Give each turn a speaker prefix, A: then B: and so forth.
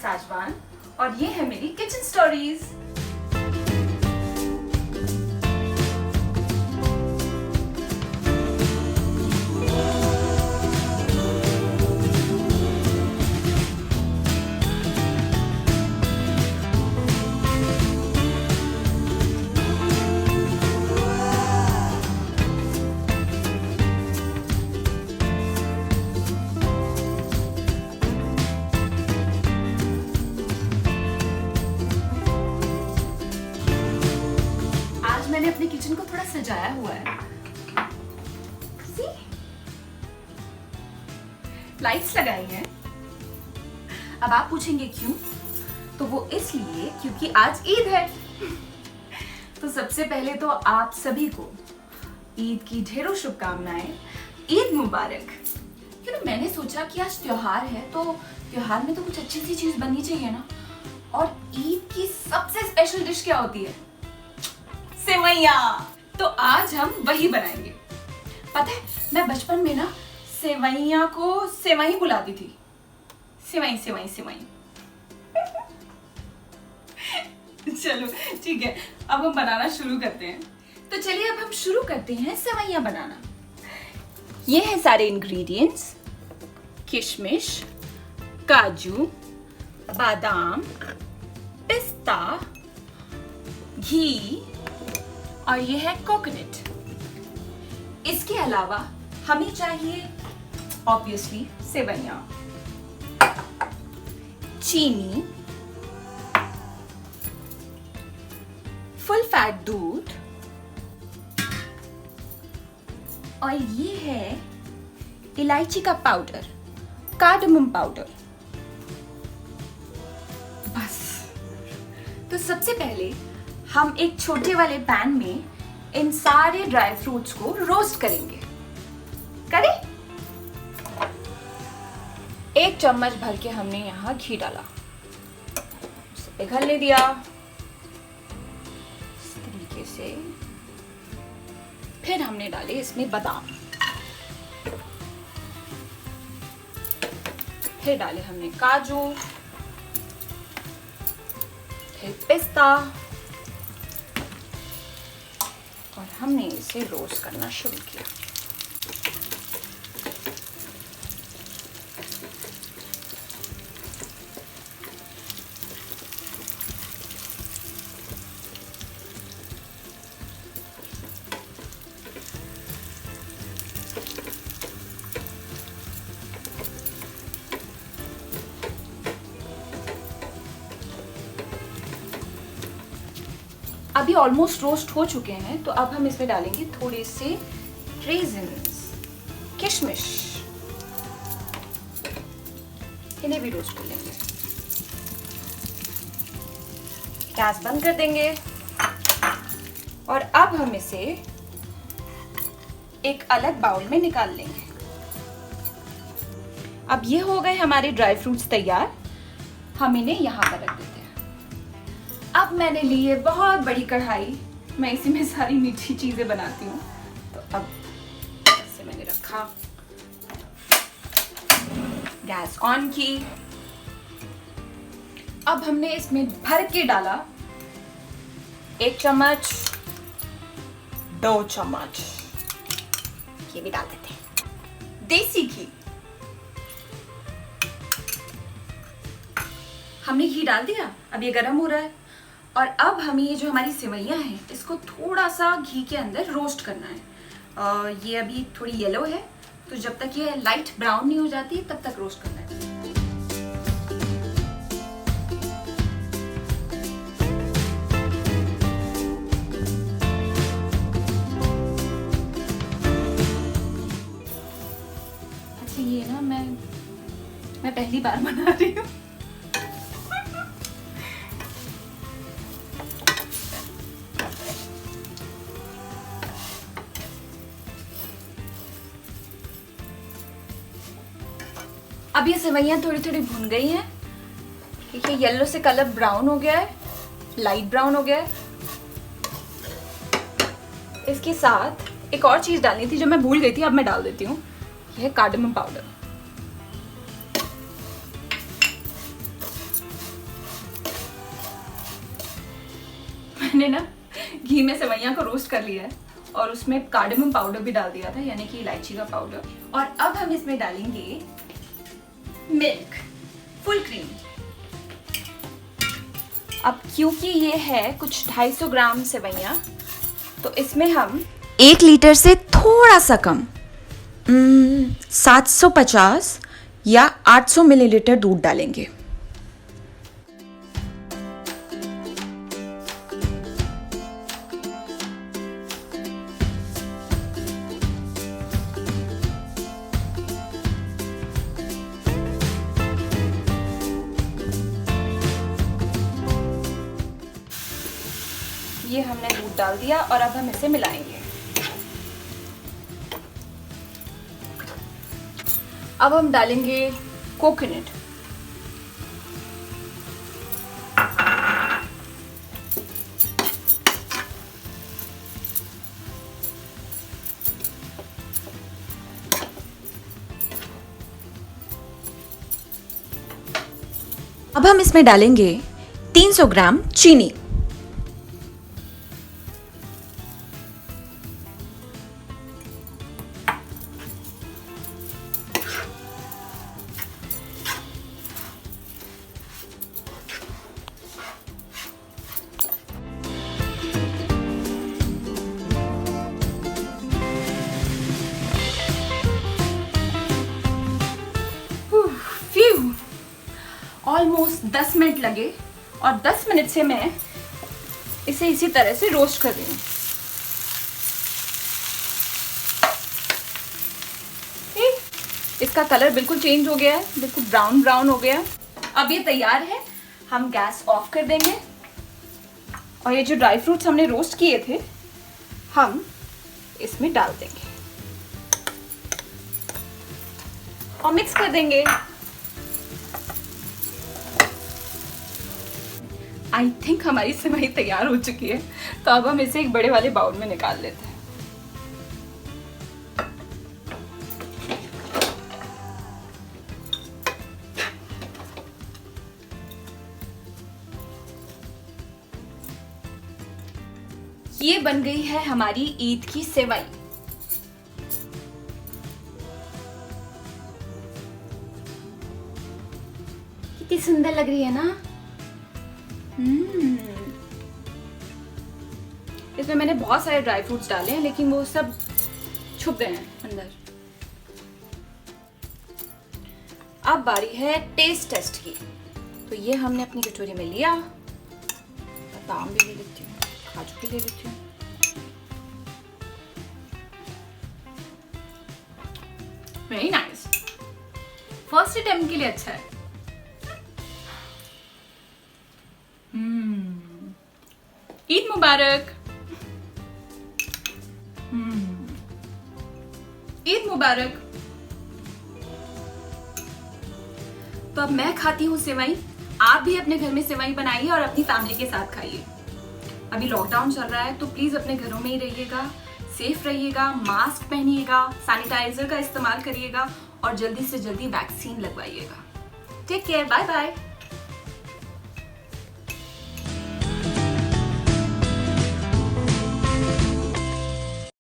A: साजवान और ये है मेरी किचन स्टोरीज। मैंने अपने किचन को थोड़ा सजाया हुआ है। See? लाइट्स लगाई हैं। अब आप पूछेंगे क्यों? तो वो इसलिए क्योंकि आज ईद है। तो सबसे पहले तो आप सभी को ईद की ढेरों शुभकामनाएं। ईद मुबारक। मैंने सोचा कि आज त्योहार है तो त्योहार में तो कुछ अच्छी सी चीज बननी चाहिए ना। और ईद की सबसे स्पेशल डिश क्या होती है? सेवैया। तो आज हम वही बनाएंगे। पता है मैं बचपन में ना सेवैया को सेवई बुलाती थी। सेवई सेवई सेवई। चलो ठीक है, अब हम बनाना शुरू करते हैं। तो चलिए अब हम शुरू करते हैं सेवैया बनाना। ये है सारे इंग्रेडिएंट्स: किशमिश, काजू, बादाम, पिस्ता, घी और ये है कोकोनट। इसके अलावा हमें चाहिए ऑब्वियसली सेवैया, चीनी, फुल फैट दूध और ये है इलायची का पाउडर, कार्डमम पाउडर। बस। तो सबसे पहले हम एक छोटे वाले पैन में इन सारे ड्राई फ्रूट्स को रोस्ट करेंगे। करें? 1 चम्मच भर के हमने यहाँ घी डाला, उसे पिघलने दिया इस तरीके से। फिर हमने डाले इसमें बादाम, फिर डाले हमने काजू, फिर पिस्ता और हमने इसे रोस्ट करना शुरू किया। अभी ऑलमोस्ट रोस्ट हो चुके हैं, तो अब हम इसमें डालेंगे थोड़े से रेजिन्स, किशमिश। इन्हें भी रोस्ट कर लेंगे। गैस बंद कर देंगे और अब हम इसे एक अलग बाउल में निकाल लेंगे। अब ये हो गए हमारे ड्राई फ्रूट्स तैयार। हम इन्हें यहाँ पर रख देते हैं। अब मैंने ली है बहुत बड़ी कढ़ाई, मैं इसी में सारी मीठी चीजें बनाती हूँ। तो अब इसे मैंने रखा, गैस ऑन की। अब हमने इसमें भर के डाला 1 चम्मच, 2 चम्मच, ये भी डाल देते हैं देसी घी। हमने घी डाल दिया, अब ये गर्म हो रहा है। और अब हमें ये जो हमारी सेवैयाँ हैं इसको थोड़ा सा घी के अंदर रोस्ट करना है। ये अभी थोड़ी येलो है, तो जब तक ये लाइट ब्राउन नहीं हो जाती तब तक रोस्ट करना है। अच्छा ये ना मैं पहली बार बना रही हूँ। अब ये सेवैयाँ थोड़ी थोड़ी भुन गई हैं। देखिए येलो से कलर ब्राउन हो गया है, लाइट ब्राउन हो गया है। इसके साथ एक और चीज डालनी थी जो मैं भूल गई थी, अब मैं डाल देती हूँ। यह है कार्डमम पाउडर। मैंने ना घी में सेवइयां को रोस्ट कर लिया है और उसमें कार्डेमम पाउडर भी डाल दिया था, यानी कि इलायची का पाउडर। और अब हम इसमें डालेंगे मिल्क, फुल क्रीम। अब क्योंकि ये है कुछ 250 ग्राम सेवइयां, तो इसमें हम
B: 1 लीटर से थोड़ा सा कम 750 या 800 मिलीलीटर दूध डालेंगे।
A: ये हमने दूध डाल दिया और अब हम इसे मिलाएंगे। अब हम डालेंगे कोकोनट।
B: अब हम इसमें डालेंगे 300 ग्राम चीनी।
A: ऑलमोस्ट 10 मिनट लगे और 10 मिनट से मैं इसे इसी तरह से रोस्ट कर रही हूँ। इसका कलर बिल्कुल चेंज हो गया है, बिल्कुल ब्राउन ब्राउन हो गया है। अब ये तैयार है, हम गैस ऑफ कर देंगे और ये जो ड्राई फ्रूट्स हमने रोस्ट किए थे हम इसमें डाल देंगे और मिक्स कर देंगे। आई थिंक हमारी सेवई तैयार हो चुकी है, तो अब हम इसे एक बड़े वाले बाउल में निकाल लेते हैं। ये बन गई है हमारी ईद की सेवई। कितनी सुंदर लग रही है ना। इसमें मैंने बहुत सारे ड्राई फ्रूट्स डाले हैं, लेकिन वो सब छुप गए हैं अंदर। अब बारी है टेस्ट टेस्ट की। तो ये हमने अपनी कटोरी में लिया, बादाम भी ले लेती हूँ, काजू भी ले लेती हूँ। वेरी नाइस, फर्स्ट अटेम्प्ट के लिए अच्छा है। ईद मुबारक। ईद मुबारक। तो अब मैं खाती हूँ सेवई, आप भी अपने घर में सेवई बनाइए और अपनी फैमिली के साथ खाइए। अभी लॉकडाउन चल रहा है, तो प्लीज अपने घरों में ही रहिएगा, सेफ रहिएगा, मास्क पहनिएगा, सैनिटाइजर का इस्तेमाल करिएगा और जल्दी से जल्दी वैक्सीन लगवाइएगा। Take care, bye bye.